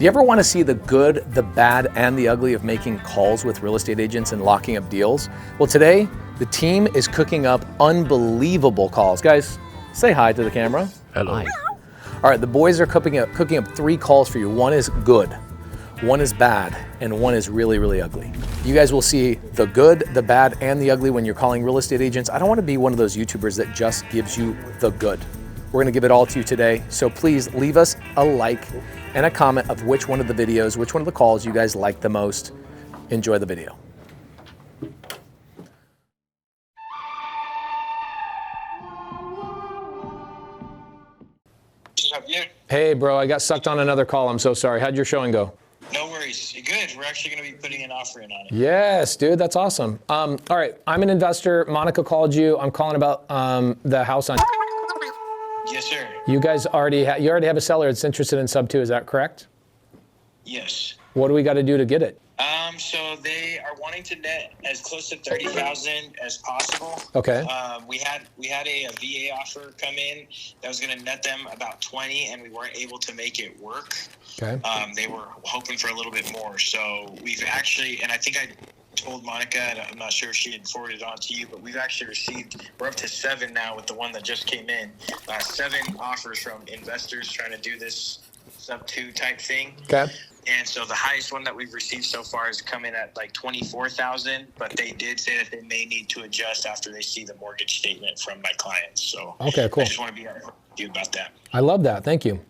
Do you ever want to see the good, the bad, and the ugly of making calls with real estate agents and locking up deals? Well, today, the team is cooking up unbelievable calls. Guys, say hi to the camera. Hello. Hi. All right, the boys are cooking up 3 calls for you. One is good, one is bad, and one is really, really ugly. You guys will see the good, the bad, and the ugly when you're calling real estate agents. I don't want to be one of those YouTubers that just gives you the good. We're going to give it all to you today. So please leave us a like and a comment of which one of the videos, which one of the calls you guys like the most. Enjoy the video. Hey bro, I got sucked on another call. I'm so sorry. How'd your showing go? No worries. Good. We're actually going to be putting an offer in on it. Yes, dude, that's awesome. All right, I'm an investor. Monica called you. I'm calling about the house on. Yes, sir. You guys already have a seller that's interested in SubTo. Is that correct? Yes. What do we got to do to get it? So they are wanting to net as close to 30,000 as possible. Okay. We had a VA offer come in that was going to net them about 20, and we weren't able to make it work. Okay. They were hoping for a little bit more. So we've actually, and I think I told Monica, and I'm not sure if she had forwarded it on to you, but we've actually received, we're up to 7 now with the one that just came in. 7 offers from investors trying to do this SubTo type thing. Okay. And so the highest one that we've received so far has come in at like 24,000, but they did say that they may need to adjust after they see the mortgage statement from my clients. So okay, cool. I just want to be honest with you about that. I love that. Thank you.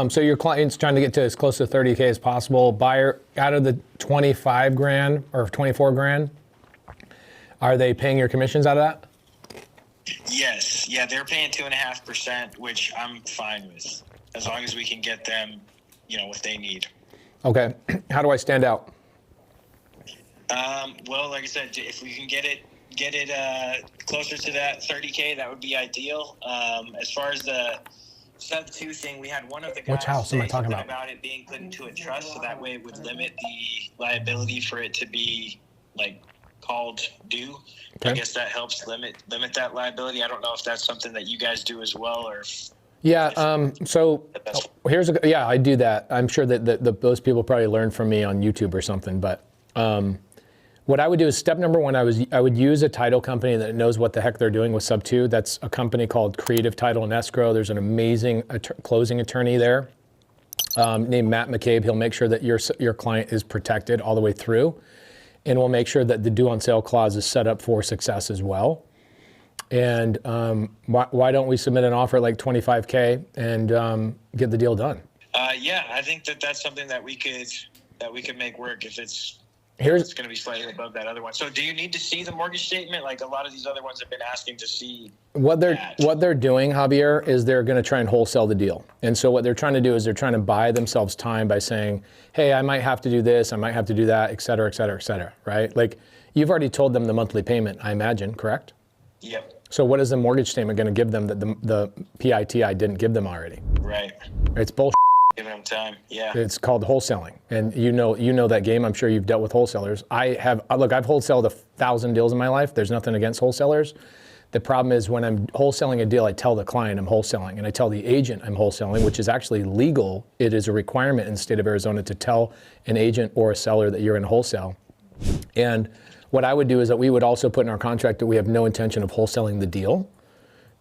So your client's trying to get to as close to 30K as possible. Buyer out of the 25 grand or 24 grand, are they paying your commissions out of that? Yes. Yeah, they're paying 2.5%, which I'm fine with, as long as we can get them, what they need. Okay. How do I stand out? Well, like I said, if we can get it closer to that 30K, that would be ideal. As far as the SubTo thing, we had one of the guys Which house am I talking about it being put into a trust, so that way it would limit the liability for it to be like called due. Okay. I guess that helps limit that liability. I don't know if that's something that you guys do as well, or if yeah. So I do that. I'm sure that those people probably learned from me on YouTube or something. But what I would do is step number 1. I would use a title company that knows what the heck they're doing with SubTo. That's a company called Creative Title and Escrow. There's an amazing closing attorney there named Matt McCabe. He'll make sure that your client is protected all the way through, and we'll make sure that the due on sale clause is set up for success as well. And why don't we submit an offer at like 25K and get the deal done? Yeah, I think that's something that we could make work if it's going to be slightly above that other one. So do you need to see the mortgage statement? Like a lot of these other ones have been asking to see what they're doing, Javier, is they're going to try and wholesale the deal. And so what they're trying to do is they're trying to buy themselves time by saying, hey, I might have to do this, I might have to do that, et cetera, et cetera, et cetera, right? Like you've already told them the monthly payment, I imagine, correct? Yep. So what is the mortgage statement going to give them that the PITI didn't give them already? Right. It's bullshit. Giving them time. Yeah. It's called wholesaling, and you know that game. I'm sure you've dealt with wholesalers. I've wholesaled 1,000 deals in my life. There's nothing against wholesalers. The problem is when I'm wholesaling a deal, I tell the client I'm wholesaling, and I tell the agent I'm wholesaling, which is actually legal. It is a requirement in the state of Arizona to tell an agent or a seller that you're in wholesale. And what I would do is that we would also put in our contract that we have no intention of wholesaling the deal.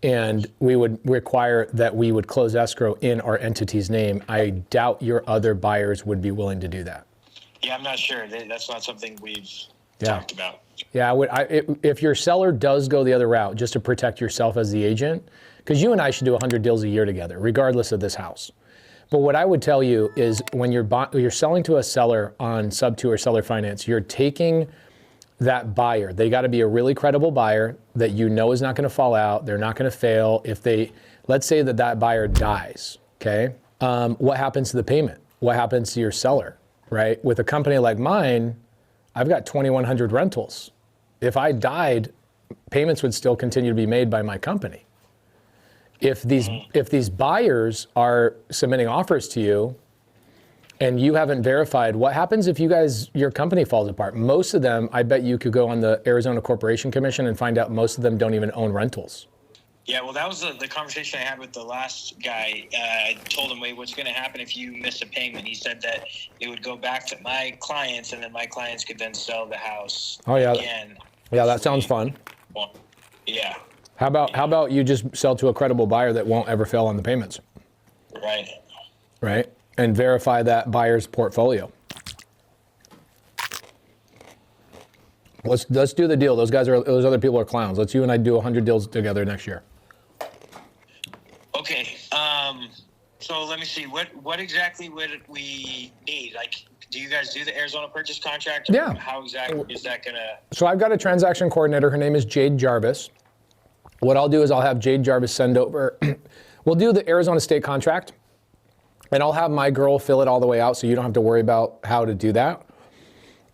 And we would require that we would close escrow in our entity's name. I doubt your other buyers would be willing to do that. Yeah, I'm not sure. That's not something we've talked about. Yeah, if your seller does go the other route, just to protect yourself as the agent, because you and I should do 100 deals a year together, regardless of this house. But what I would tell you is when you're selling to a seller on SubTo or seller finance, you're taking that buyer. They got to be a really credible buyer that you know is not going to fall out. They're not going to fail. Let's say that buyer dies, okay? What happens to the payment? What happens to your seller, right? With a company like mine, I've got 2,100 rentals. If I died, payments would still continue to be made by my company. If these buyers are submitting offers to you and you haven't verified, what happens if your company falls apart? Most of them, I bet you could go on the Arizona Corporation Commission and find out most of them don't even own rentals. Yeah, well, that was the conversation I had with the last guy. I told him, wait, what's going to happen if you miss a payment? He said that it would go back to my clients, and then my clients could then sell the house again. Yeah, that sounds fun. Well, yeah. How about you just sell to a credible buyer that won't ever fail on the payments? Right. Right? And verify that buyer's portfolio. Let's do the deal. Those other people are clowns. Let's you and I do 100 deals together next year. Okay. So let me see. What exactly would we need? Like, do you guys do the Arizona purchase contract? Yeah. How exactly is that gonna? So I've got a transaction coordinator. Her name is Jade Jarvis. What I'll do is I'll have Jade Jarvis send over. We'll do the Arizona state contract, and I'll have my girl fill it all the way out, so you don't have to worry about how to do that.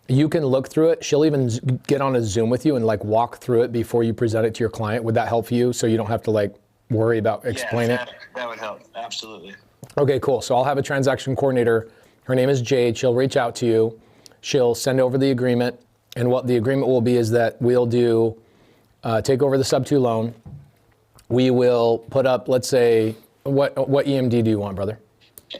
You can look through it. She'll even get on a Zoom with you and like walk through it before you present it to your client. Would that help you so you don't have to like worry about explaining it? That would help. Absolutely. Okay, cool. So I'll have a transaction coordinator. Her name is Jade. She'll reach out to you. She'll send over the agreement. And what the agreement will be is that we'll do, take over the SubTo loan. We will put up, let's say, what EMD do you want, brother?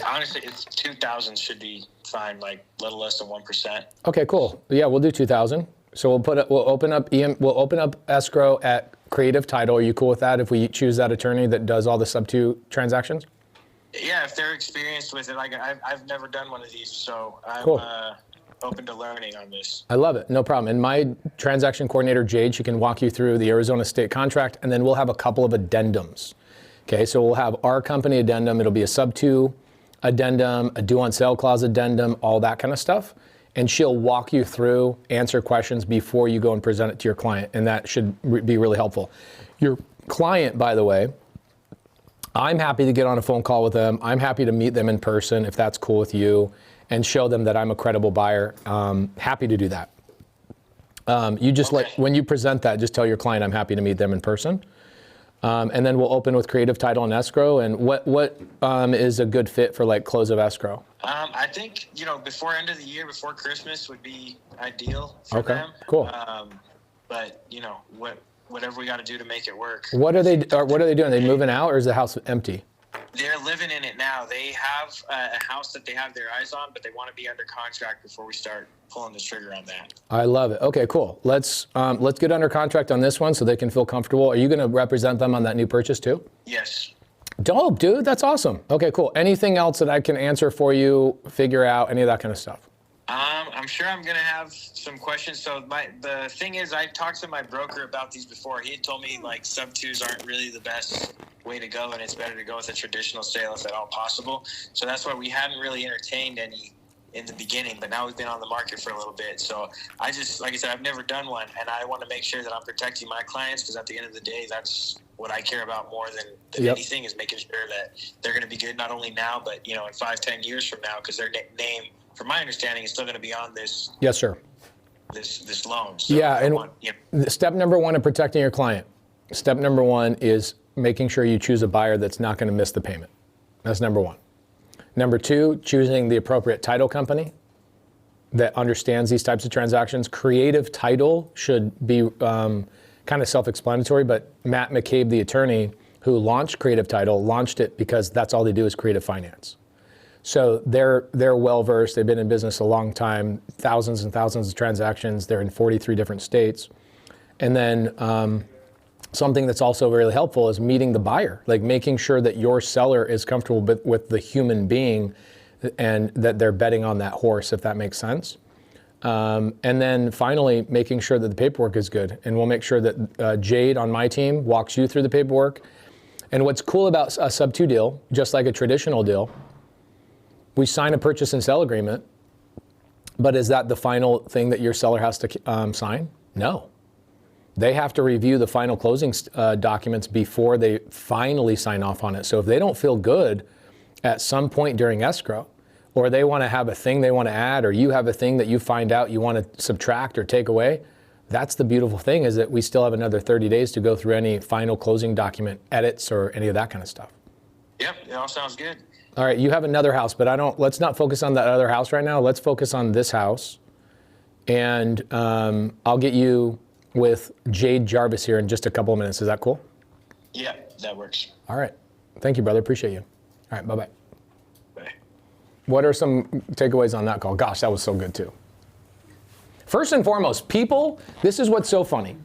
Honestly, it's 2,000 should be fine, like a little less than 1%. Okay, cool. Yeah, we'll do 2,000. So we'll open up escrow at Creative Title. Are you cool with that if we choose that attorney that does all the SubTo transactions? Yeah, if they're experienced with it. Like I've never done one of these, so I'm cool. Open to learning on this. I love it. No problem. And my transaction coordinator, Jade, she can walk you through the Arizona state contract, and then we'll have a couple of addendums. Okay, so we'll have our company addendum. It'll be a SubTo addendum, a due on sale clause addendum, all that kind of stuff. And she'll walk you through, answer questions before you go and present it to your client. And that should be really helpful. Your client, by the way, I'm happy to get on a phone call with them. I'm happy to meet them in person if that's cool with you and show them that I'm a credible buyer. Happy to do that. You just when you present that, just tell your client I'm happy to meet them in person. And then we'll open with Creative Title and escrow. And what is a good fit for like close of escrow? I think, before end of the year, before Christmas would be ideal for them. Cool. But whatever we got to do to make it work. What are they doing? Are they moving out, or is the house empty? They're living in it now. They have a house that they have their eyes on, but they want to be under contract before we start pulling the trigger on that. I love it. Okay, cool. Let's get under contract on this one so they can feel comfortable. Are you going to represent them on that new purchase too? Yes. Dope, dude. That's awesome. Okay, cool. Anything else that I can answer for you, figure out, any of that kind of stuff? I'm sure I'm going to have some questions. So the thing is, I talked to my broker about these before. He had told me like SubTos aren't really the best way to go, and it's better to go with a traditional sale if at all possible. So that's why we hadn't really entertained any in the beginning, but now we've been on the market for a little bit. So I just, like I said, I've never done one, and I want to make sure that I'm protecting my clients, because at the end of the day, that's what I care about more than anything, is making sure that they're going to be good not only now, but in 5-10 years from now, because their name, from my understanding, is still going to be on this. Yes, sir. This loan. So yeah, and step number one in protecting your client. Step number one is making sure you choose a buyer that's not going to miss the payment. That's number one. Number two, choosing the appropriate title company that understands these types of transactions. Creative Title should be kind of self-explanatory, but Matt McCabe, the attorney who launched Creative Title, launched it because that's all they do is creative finance. So they're well-versed. They've been in business a long time, thousands and thousands of transactions. They're in 43 different states. And then something that's also really helpful is meeting the buyer, like making sure that your seller is comfortable with the human being and that they're betting on that horse, if that makes sense. And then finally, making sure that the paperwork is good. And we'll make sure that Jade on my team walks you through the paperwork. And what's cool about a SubTo deal, just like a traditional deal, we sign a purchase and sell agreement, but is that the final thing that your seller has to sign? No. They have to review the final closing documents before they finally sign off on it. So if they don't feel good at some point during escrow, or they want to have a thing they want to add, or you have a thing that you find out you want to subtract or take away, that's the beautiful thing, is that we still have another 30 days to go through any final closing document edits or any of that kind of stuff. Yep, it all sounds good. All right, you have another house, but let's not focus on that other house right now. Let's focus on this house. And I'll get you with Jade Jarvis here in just a couple of minutes. Is that cool? Yeah, that works. All right. Thank you, brother. Appreciate you. All right, bye-bye. Bye. What are some takeaways on that call? Gosh, that was so good too. First and foremost, people, this is what's so funny.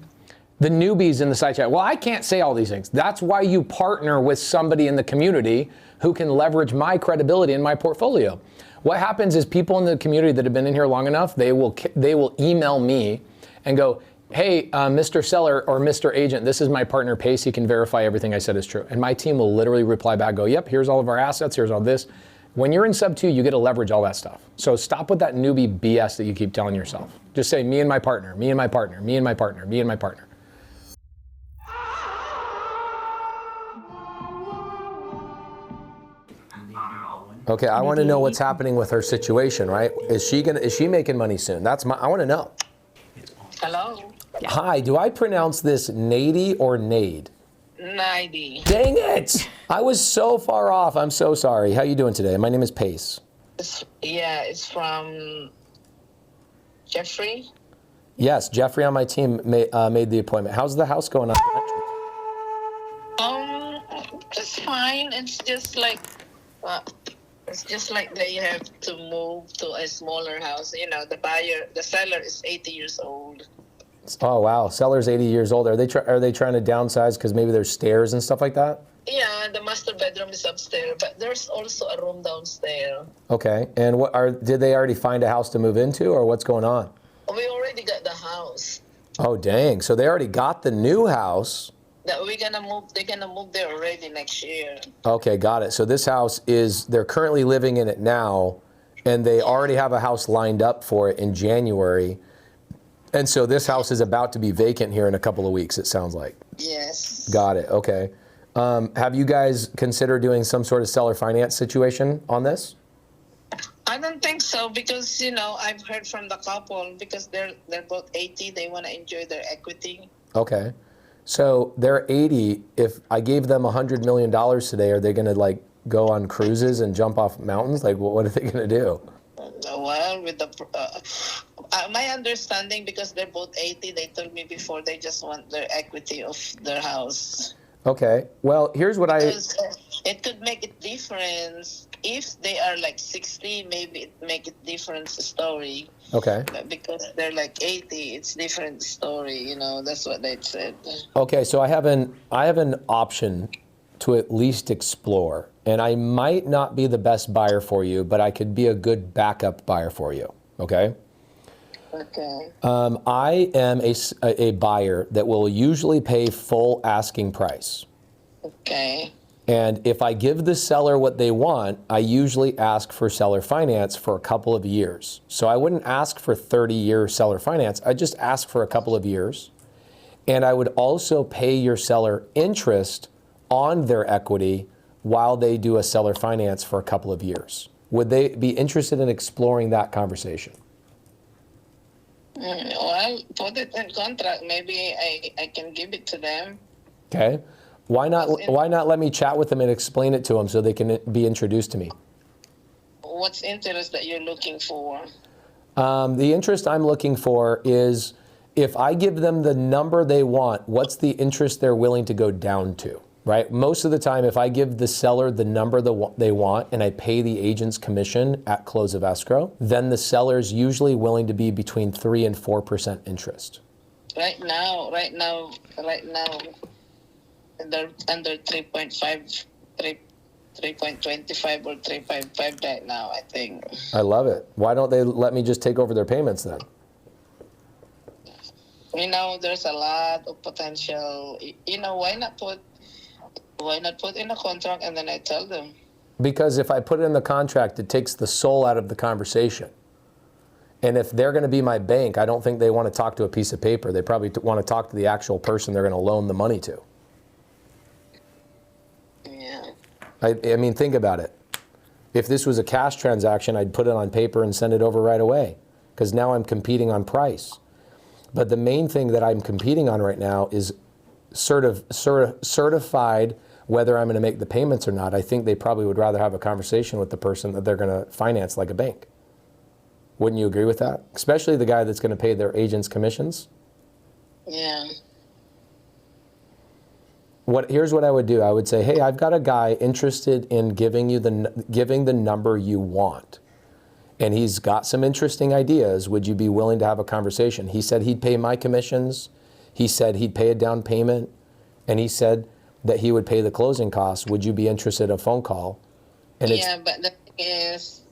The newbies in the side chat, well, I can't say all these things. That's why you partner with somebody in the community who can leverage my credibility in my portfolio. What happens is people in the community that have been in here long enough, they will email me and go, hey, Mr. Seller or Mr. Agent, this is my partner Pace. He can verify everything I said is true. And my team will literally reply back, go, yep, here's all of our assets, here's all this. When you're in SubTo, you get to leverage all that stuff. So stop with that newbie BS that you keep telling yourself. Just say, me and my partner, me and my partner, me and my partner, me and my partner. Okay, I want to know what's happening with her situation, right? Is she making money soon? I want to know. Hello? Hi, do I pronounce this Nady or Nade? Nady. Dang it! I was so far off. I'm so sorry. How you doing today? My name is Pace. It's from Jeffrey. Yes, Jeffrey on my team made the appointment. How's the house going on? It's fine. It's just like they have to move to a smaller house. You know, the seller is 80 years old. Oh wow, seller's 80 years old. Are they trying to downsize because maybe there's stairs and stuff like that? Yeah, the master bedroom is upstairs, but there's also a room downstairs. Okay, and did they already find a house to move into, or what's going on? We already got the house. Oh dang, so they already got the new house. That they're gonna move there already next year. Okay, got it. So this house they're currently living in it now, and they already have a house lined up for it in January. And so this house is about to be vacant here in a couple of weeks, it sounds like. Yes. Got it, okay. Have you guys considered doing some sort of seller finance situation on this? I don't think so because, you know, I've heard from the couple because they're both 80, they want to enjoy their equity. Okay. So they're 80. If I gave them $100 million today, are they going to like go on cruises and jump off mountains? Like, what are they going to do? Well, with my understanding, because they're both 80, they told me before they just want their equity of their house. Okay. Well, here's what it could make a difference. If they are like 60, maybe it make a different story. Okay. But because they're like 80, it's different story. You know, that's what they said. Okay, so I have an option to at least explore, and I might not be the best buyer for you, but I could be a good backup buyer for you. Okay. Okay. I am a buyer that will usually pay full asking price. Okay. And if I give the seller what they want, I usually ask for seller finance for a couple of years. So I wouldn't ask for 30-year seller finance. I just ask for a couple of years. And I would also pay your seller interest on their equity while they do a seller finance for a couple of years. Would they be interested in exploring that conversation? Well, put it in contract. Maybe I can give it to them. Okay. Why not let me chat with them and explain it to them so they can be introduced to me? What's interest that you're looking for? The interest I'm looking for is if I give them the number they want, what's the interest they're willing to go down to, right? Most of the time, if I give the seller the number they want and I pay the agent's commission at close of escrow, then the seller's usually willing to be between 3 and 4% interest. Right now, they're under 3.5, 3.25 or 3.5 right now, I think. I love it. Why don't they let me just take over their payments then? You know, there's a lot of potential. You know, why not put in a contract and then I tell them? Because if I put it in the contract, it takes the soul out of the conversation. And if they're going to be my bank, I don't think they want to talk to a piece of paper. They probably want to talk to the actual person they're going to loan the money to. I mean, think about it. If this was a cash transaction, I'd put it on paper and send it over right away, because now I'm competing on price. But the main thing that I'm competing on right now is certified whether I'm going to make the payments or not. I think they probably would rather have a conversation with the person that they're going to finance like a bank. Wouldn't you agree with that? Especially the guy that's going to pay their agents commissions? Yeah. Here's what I would do. I would say, hey, I've got a guy interested in giving the number you want. And he's got some interesting ideas. Would you be willing to have a conversation? He said he'd pay my commissions. He said he'd pay a down payment. And he said that he would pay the closing costs. Would you be interested in a phone call? And yeah, but the thing is,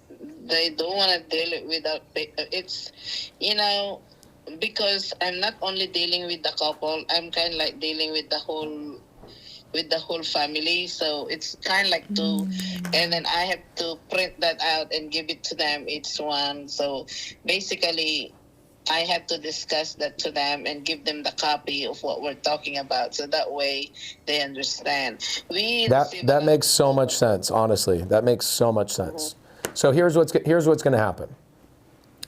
they don't want to deal it without, it's, because I'm not only dealing with the couple, I'm kind of like dealing with the whole family. So it's kind of like two, and then I have to print that out and give it to them, each one. So basically, I have to discuss that to them and give them the copy of what we're talking about, so that way they understand. That makes so much sense. Honestly, that makes so much sense. So here's what's going to happen.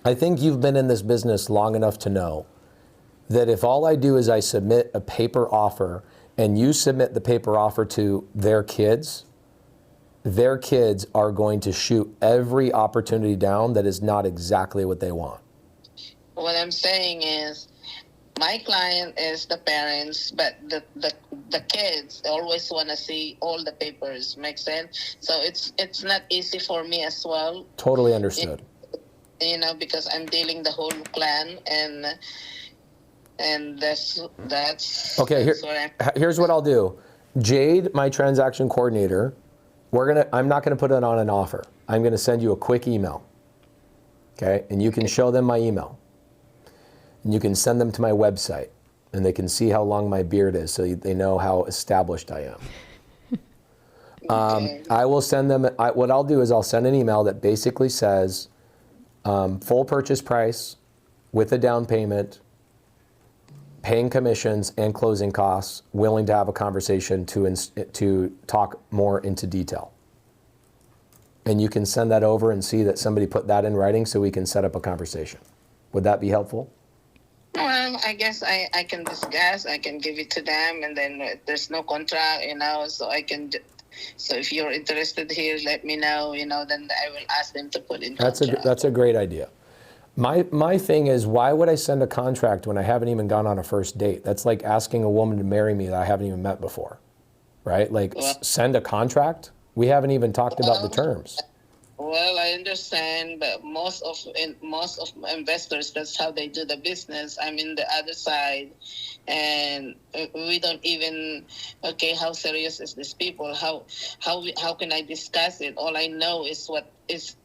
I think you've been in this business long enough to know that if all I do is I submit a paper offer and you submit the paper offer to their kids are going to shoot every opportunity down that is not exactly what they want. What I'm saying is, my client is the parents, but the kids always want to see all the papers. Make sense? So it's not easy for me as well. Totally understood. Because I'm dealing the whole clan, and that's okay. Here's what I'll do. Jade, my transaction coordinator, I'm not gonna put it on an offer. I'm gonna send you a quick email. Okay, and you can show them my email. And you can send them to my website, and they can see how long my beard is, so they know how established I am. I will send them. What I'll do is I'll send an email that basically says full purchase price with a down payment, paying commissions and closing costs, willing to have a conversation to talk more into detail. And you can send that over and see that somebody put that in writing, so we can set up a conversation. Would that be helpful? Well, I guess I can discuss, I can give it to them, and then there's no contract, so I can. So if you're interested here, let me know, then I will ask them to put in contract. That's a great idea. My thing is, why would I send a contract when I haven't even gone on a first date? That's like asking a woman to marry me that I haven't even met before, right? Like, send a contract? We haven't even talked about the terms. Well, I understand, but most of investors, that's how they do the business. I'm in the other side, and we don't even. Okay, how serious is this people? How can I discuss it? All I know is what is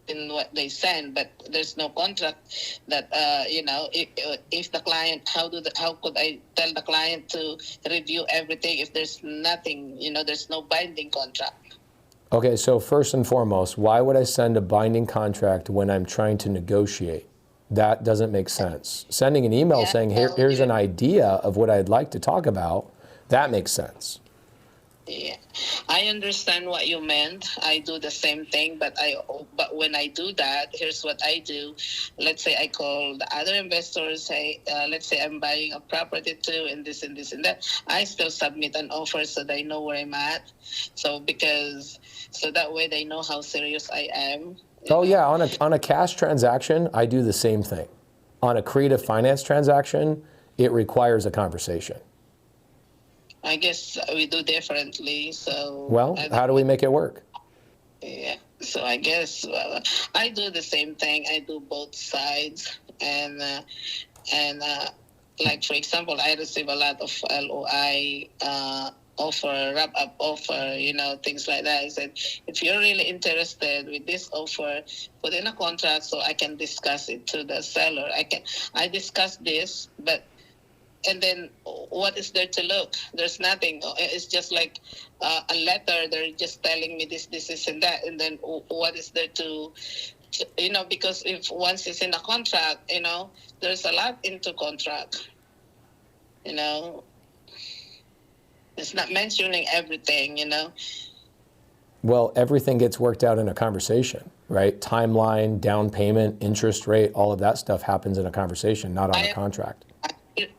in what they send, but there's no contract. That if the client, how could I tell the client to review everything if there's nothing? There's no binding contract. Okay, so first and foremost, why would I send a binding contract when I'm trying to negotiate? That doesn't make sense. Sending an email saying, here's an idea of what I'd like to talk about, that makes sense. Yeah, I understand what you meant. I do the same thing, but when I do that, here's what I do. Let's say I call the other investors, say, let's say I'm buying a property too, and this and this and that. I still submit an offer so they know where I'm at. So that way they know how serious I am. Oh yeah, on a cash transaction, I do the same thing. On a creative finance transaction, it requires a conversation. I guess we do differently, so. Well, how do we make it work? Yeah, so I guess I do the same thing. I do both sides, and like for example, I receive a lot of LOI offer, wrap-up offer, things like that. I said, if you're really interested with this offer, put in a contract so I can discuss it to the seller. I discuss this, but. And then what is there to look? There's nothing. It's just like a letter. They're just telling me this, and that. And then what is there to because if once it's in a contract, there's a lot into contract. It's not mentioning everything, Well, everything gets worked out in a conversation, right? Timeline, down payment, interest rate, all of that stuff happens in a conversation, not on a contract.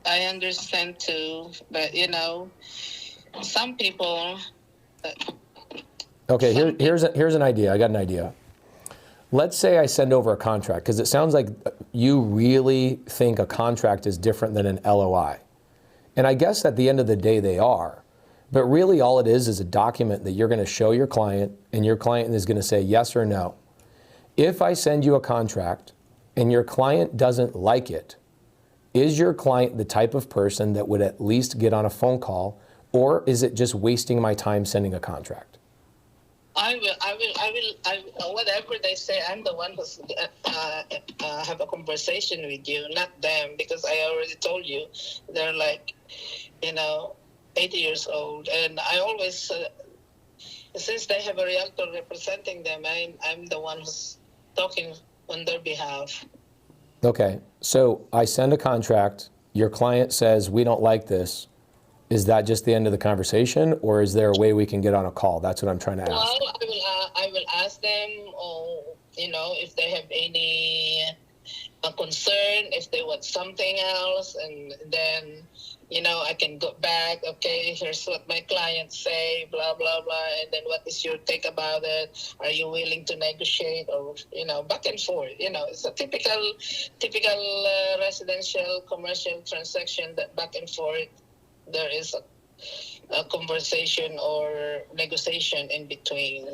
I understand too, but some people. Okay, here's an idea. I got an idea. Let's say I send over a contract, because it sounds like you really think a contract is different than an LOI. And I guess at the end of the day they are. But really all it is a document that you're going to show your client, and your client is going to say yes or no. If I send you a contract and your client doesn't like it, is your client the type of person that would at least get on a phone call, or is it just wasting my time sending a contract? I will, whatever they say, I'm the one who's have a conversation with you, not them, because I already told you, they're like, 80 years old. And I always, since they have a realtor representing them, I'm the one who's talking on their behalf. Okay, so I send a contract, your client says, we don't like this. Is that just the end of the conversation, or is there a way we can get on a call? That's what I'm trying to ask. Well, I will ask them, if they have any concern, if they want something else, and then, I can go back, okay, here's what my clients say, blah, blah, blah, and then what is your take about it? Are you willing to negotiate, or, back and forth? It's a typical residential commercial transaction, that back and forth, there is a conversation or negotiation in between.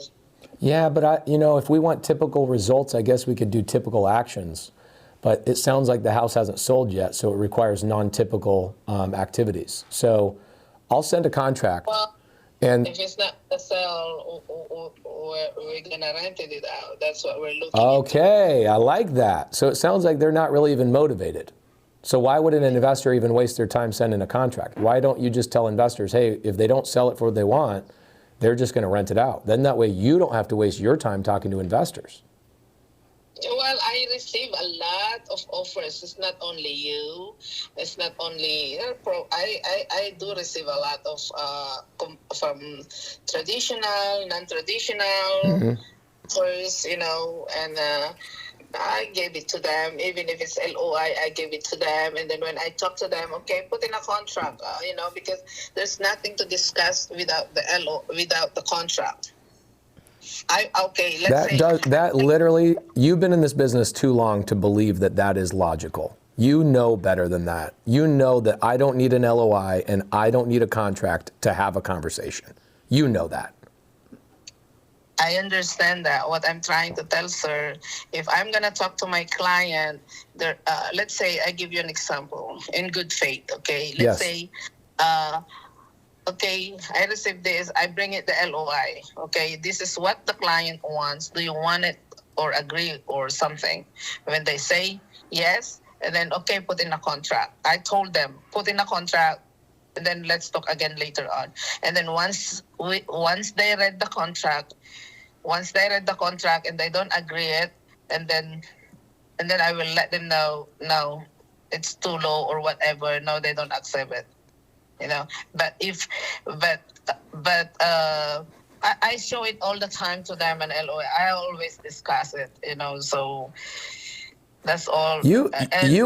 Yeah, but if we want typical results, I guess we could do typical actions. But it sounds like the house hasn't sold yet, so it requires non-typical activities. So I'll send a contract. Well, and if it's not a sell, we're going to rent it out. That's what we're looking Okay, I like that. So it sounds like they're not really even motivated. So why would an investor even waste their time sending a contract? Why don't you just tell investors, hey, if they don't sell it for what they want, they're just going to rent it out. Then that way you don't have to waste your time talking to investors. Well, I receive a lot of offers. It's not only you. It's not only I do receive a lot of from traditional, non-traditional offers, and I gave it to them. Even if it's LOI, I gave it to them. And then when I talk to them, okay, put in a contract, because there's nothing to discuss without the contract. That literally, you've been in this business too long to believe that is logical. You know better than that. You know that I don't need an LOI and I don't need a contract to have a conversation. You know that. I understand that. What I'm trying to tell, sir, if I'm going to talk to my client, let's say I give you an example in good faith, okay? Let's say, okay, I received this, I bring it the LOI, okay? This is what the client wants. Do you want it or agree or something? When they say yes, and then, okay, put in a contract. I told them, put in a contract, and then let's talk again later on. And then once they read the contract, and they don't agree it, and then I will let them know, no, it's too low or whatever. No, they don't accept it. But I show it all the time to them, and LOI. I always discuss it, so that's all. You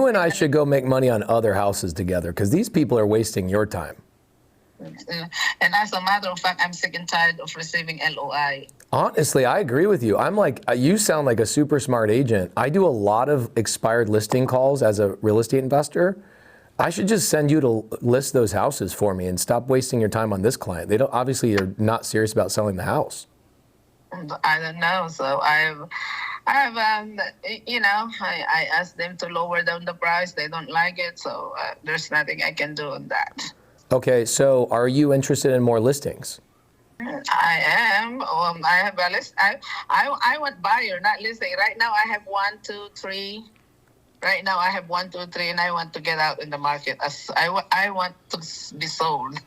and I should go make money on other houses together, because these people are wasting your time. And as a matter of fact, I'm sick and tired of receiving LOI. Honestly, I agree with you. I'm like, you sound like a super smart agent. I do a lot of expired listing calls as a real estate investor. I should just send you to list those houses for me and stop wasting your time on this client. Obviously they're not serious about selling the house. I don't know. So I asked them to lower down the price. They don't like it. So there's nothing I can do on that. Okay. So are you interested in more listings? I am. I have a list. I want buyer, not listing. Right now I have 1, 2, 3. Right now I have 1, 2, 3, and I want to get out in the market. I want to be sold.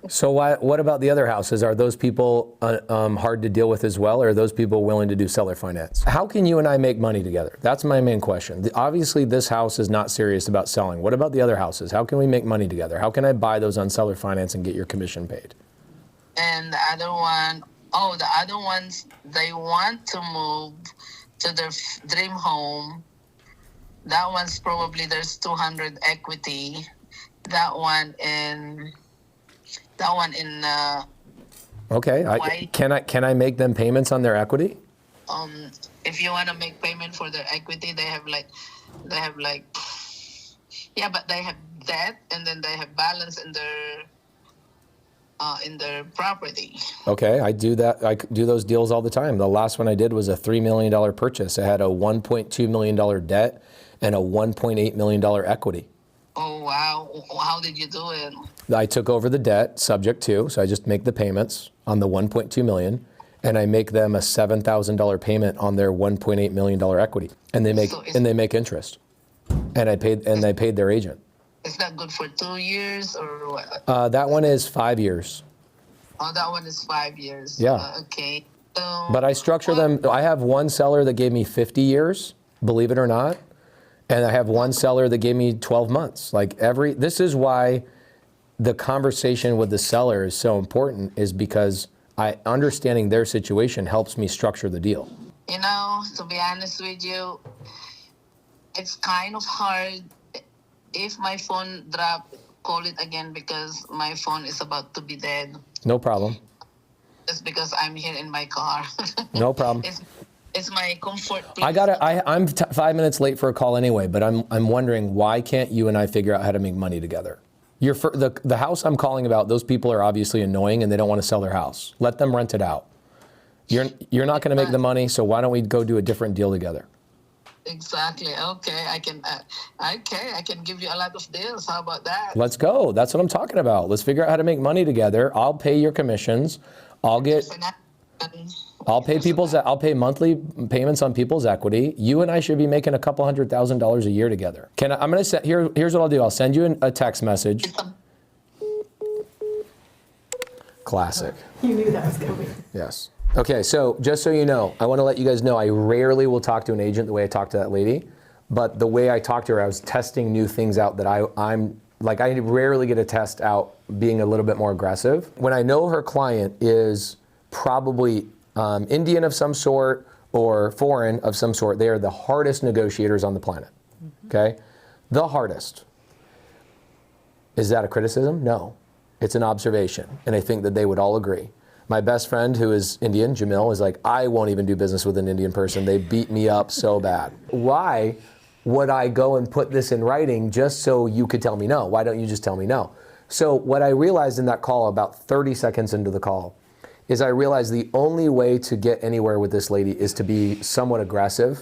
So what about the other houses? Are those people hard to deal with as well, or are those people willing to do seller finance? How can you and I make money together? That's my main question. Obviously, this house is not serious about selling. What about the other houses? How can we make money together? How can I buy those on seller finance and get your commission paid? And the other ones, they want to move to their dream home. That one's probably there's 200 equity. That one in. Okay. Can I make them payments on their equity? If you want to make payment for their equity, they have yeah, but they have debt, and then they have balance in their in their property. Okay, I do that. I do those deals all the time. The last one I did was a $3 million purchase. I had a $1.2 million debt and a $1.8 million equity. Oh, wow. How did you do it? I took over the debt subject to, so I just make the payments on the 1.2 million, and I make them a $7,000 payment on their $1.8 million equity, and they make interest, and I paid their agent. Is that good for 2 years or what? That one is 5 years. Oh, that one is 5 years. Yeah. Okay. But I structure them. I have one seller that gave me 50 years, believe it or not, and I have one seller that gave me 12 months. This is why the conversation with the seller is so important, is because understanding their situation helps me structure the deal. You know, to be honest with you, it's kind of hard. If my phone dropped, call it again, because my phone is about to be dead. No problem. Just because I'm here in my car. No problem. It's my comfort place. I'm 5 minutes late for a call anyway, but I'm wondering, why can't you and I figure out how to make money together? The house I'm calling about, those people are obviously annoying and they don't want to sell their house. Let them rent it out. You're not going to make the money, so why don't we go do a different deal together? Exactly. Okay, I can give you a lot of deals. How about that? Let's go. That's what I'm talking about. Let's figure out how to make money together. I'll pay your commissions. I'll pay monthly payments on people's equity. You and I should be making a couple $100,000 a year together. Here's what I'll do. I'll send you a text message. Classic. You knew that was coming. Yes. Okay, so just so you know, I want to let you guys know I rarely will talk to an agent the way I talked to that lady, but the way I talked to her, I was testing new things out that I rarely get a test out being a little bit more aggressive. When I know her client is probably Indian of some sort or foreign of some sort, they are the hardest negotiators on the planet, okay? The hardest. Is that a criticism? No, it's an observation, and I think that they would all agree. My best friend, who is Indian, Jamil, is like, I won't even do business with an Indian person. They beat me up so bad. Why would I go and put this in writing just so you could tell me no? Why don't you just tell me no? So what I realized in that call, about 30 seconds into the call, is I realized the only way to get anywhere with this lady is to be somewhat aggressive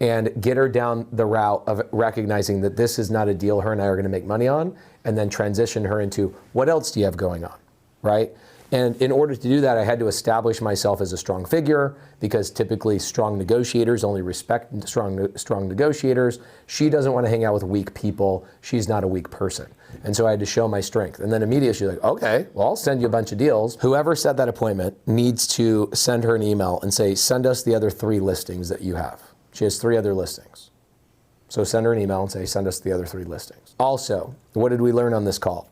and get her down the route of recognizing that this is not a deal her and I are going to make money on, and then transition her into, what else do you have going on, right? And in order to do that, I had to establish myself as a strong figure, because typically strong negotiators only respect strong negotiators. She doesn't want to hang out with weak people. She's not a weak person. And so I had to show my strength. And then immediately she's like, okay, well, I'll send you a bunch of deals. Whoever set that appointment needs to send her an email and say, send us the other 3 listings that you have. She has 3 other listings. So send her an email and say, send us the other 3 listings. Also, what did we learn on this call?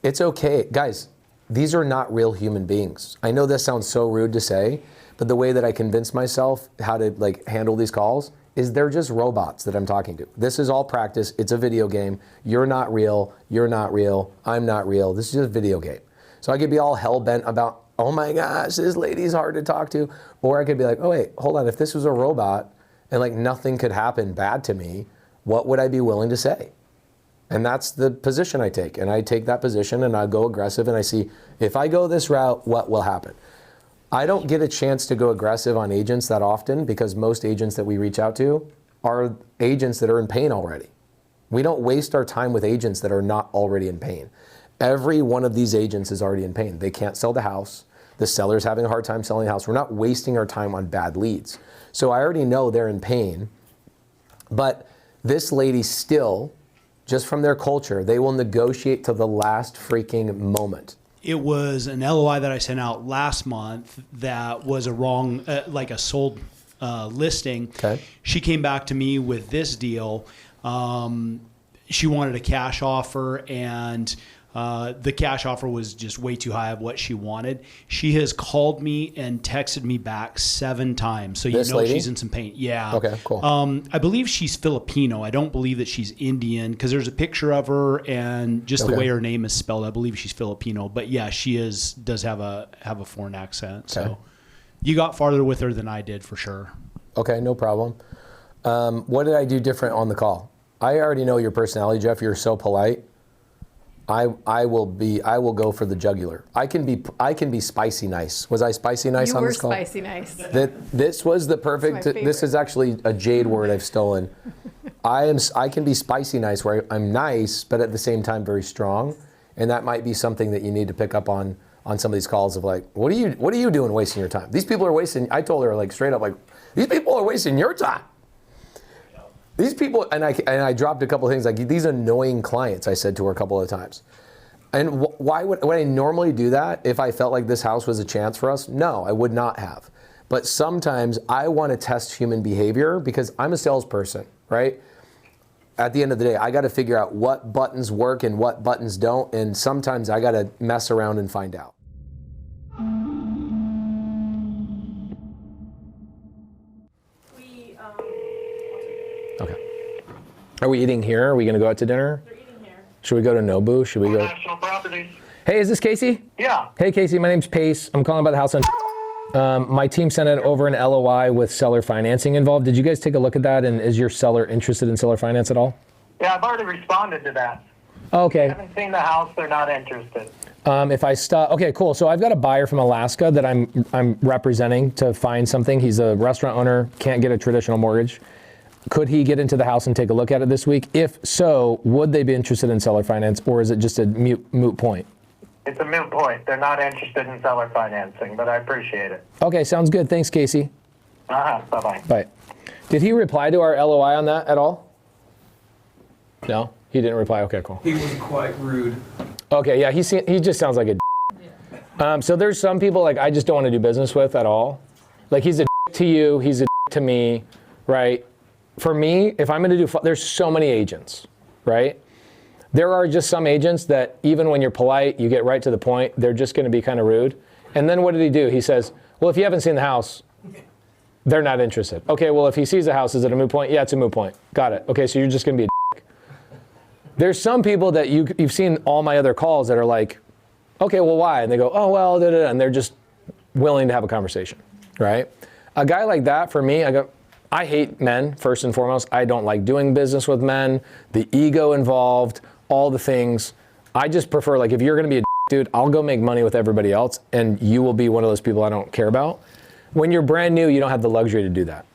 It's okay, guys. These are not real human beings. I know this sounds so rude to say, but the way that I convince myself how to handle these calls is they're just robots that I'm talking to. This is all practice. It's a video game. You're not real. You're not real. I'm not real. This is just a video game. So I could be all hell-bent about, oh my gosh, this lady's hard to talk to. Or I could be like, oh wait, hold on. If this was a robot and nothing could happen bad to me, what would I be willing to say? And that's the position I take. And I take that position and I go aggressive and I see, if I go this route, what will happen? I don't get a chance to go aggressive on agents that often, because most agents that we reach out to are agents that are in pain already. We don't waste our time with agents that are not already in pain. Every one of these agents is already in pain. They can't sell the house. The seller's having a hard time selling the house. We're not wasting our time on bad leads. So I already know they're in pain. But this lady still, just from their culture, they will negotiate to the last freaking moment. It was an LOI that I sent out last month that was a wrong, a sold listing. Okay. She came back to me with this deal. She wanted a cash offer, and the cash offer was just way too high of what she wanted. She has called me and texted me back 7 times. So this lady? She's in some pain. Yeah. Okay, cool. I believe she's Filipino. I don't believe that she's Indian, because there's a picture of her and just the way her name is spelled. I believe she's Filipino. But yeah, she does have a foreign accent. Okay. So you got farther with her than I did for sure. Okay, no problem. What did I do different on the call? I already know your personality, Jeff. You're so polite. I will go for the jugular. I can be spicy nice. Was I spicy nice on this call? You were spicy nice. This was the perfect. This is actually a Jade word I've stolen. I can be spicy nice, where I'm nice, but at the same time very strong, and that might be something that you need to pick up on some of these calls of like, what are you doing wasting your time? These people are wasting. I told her like straight up like, these people are wasting your time. These people, and I dropped a couple of things like these annoying clients. I said to her a couple of times, and why would I normally do that if I felt like this house was a chance for us? No, I would not have. But sometimes I want to test human behavior because I'm a salesperson, right? At the end of the day, I got to figure out what buttons work and what buttons don't, and sometimes I got to mess around and find out. Okay. Are we eating here? Are we going to go out to dinner? They're eating here. Should we go to Nobu? Should we go? National Properties. Hey, is this Casey? Yeah. Hey, Casey. My name's Pace. I'm calling about the house on. My team sent it over an LOI with seller financing involved. Did you guys take a look at that? And is your seller interested in seller finance at all? Yeah, I've already responded to that. Okay. I haven't seen the house. They're not interested. If I stop, okay, cool. So I've got a buyer from Alaska that I'm representing to find something. He's a restaurant owner, can't get a traditional mortgage. Could he get into the house and take a look at it this week? If so, would they be interested in seller finance, or is it just a moot point? It's a moot point. They're not interested in seller financing, but I appreciate it. Okay, sounds good. Thanks, Casey. Bye-bye. Bye. Did he reply to our LOI on that at all? No, he didn't reply. Okay, cool. He was quite rude. Okay, yeah, he just sounds like a so there's some people like I just don't want to do business with at all. Like he's a to you, he's a to me, right? For me, if I'm going to do, there's so many agents, right? There are just some agents that even when you're polite, you get right to the point, they're just going to be kind of rude. And then what did he do? He says, well, if you haven't seen the house, they're not interested. Okay, well, if he sees the house, is it a moot point? Yeah, it's a moot point. Got it. Okay, so you're just going to be a dick. There's some people that you've seen all my other calls that are like, okay, well, why? And they go, oh, well, da, da, da, and they're just willing to have a conversation, right? A guy like that, for me, I hate men, first and foremost. I don't like doing business with men, the ego involved, all the things. I just prefer, like, if you're going to be a dude, I'll go make money with everybody else, and you will be one of those people I don't care about. When you're brand new, you don't have the luxury to do that.